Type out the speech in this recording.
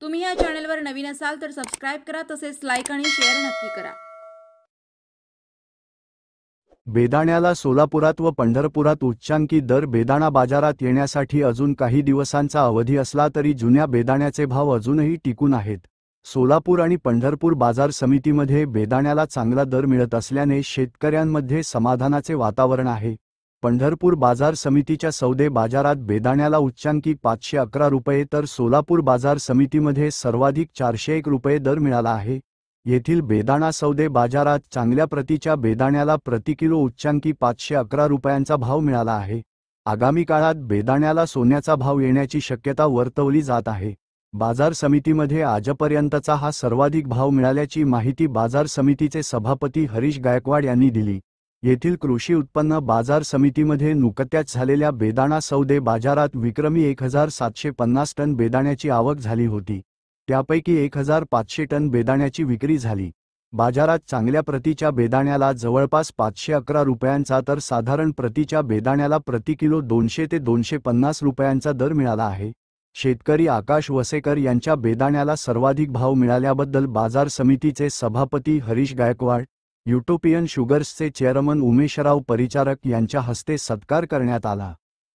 तुम्ही या चॅनलवर नवीन असाल तर सबस्क्राईब करा, तसेच लाईक आणि शेअर नक्की करा. बेदाण्याला सोलापुरात व पंढरपुरात उच्चांकी दर. बेदाणा बाजारात येण्यासाठी अजून काही दिवसांचा अवधी असला तरी जुन्या बेदाण्याचे भाव अजूनही टिकून आहेत. सोलापूर आणि पंढरपूर बाजार समितीमध्ये बेदाण्याला चांगला दर मिळत असल्याने शेतकऱ्यांमध्ये समाधानाचे वातावरण आहे. पंढरपूर बाजार समितीच्या सौदे बाजारात बेदाण्याला उच्चांकी 511 रुपये तर सोलापूर बाजार समितीमध्ये सर्वाधिक 401 रुपये दर मिळाला आहे. येथील बेदाणा सौदे बाजारात चांगल्या प्रतीच्या बेदाण्याला प्रति किलो उच्चांकी 511 रुपयांचा भाव मिळाला आहे. आगामी काळात बेदाण्याला सोन्याचा भाव येण्याची शक्यता वर्तवली जात आहे. बाजार समितीमध्ये आजपर्यंतचा हा सर्वाधिक भाव मिळाल्याची माहिती बाजार समितीचे सभापती हरीश गायकवाड यांनी दिली. येथील कृषी उत्पन्न बाजार समितीमध्ये नुकत्याच झालेल्या बेदाणा सौदे बाजारात विक्रमी 1750 टन बेदाण्याची आवक झाली होती. त्यापैकी 1500 टन बेदाण्याची विक्री झाली. बाजारात चांगल्या प्रतीच्या बेदाण्याला जवळपास 511 रुपयांचा तर साधारण प्रतीच्या बेदाण्याला प्रति किलो 200 ते 250 रुपयांचा दर मिळाला आहे. शेतकरी आकाश वसेकर यांच्या बेदाण्याला सर्वाधिक भाव मिळाल्याबद्दल बाजार समितीचे सभापती हरीश गायकवाड, युटोपियन शुगर्सचे चेअरमन उमेशराव परिचारक यांच्या हस्ते सत्कार करण्यात आला.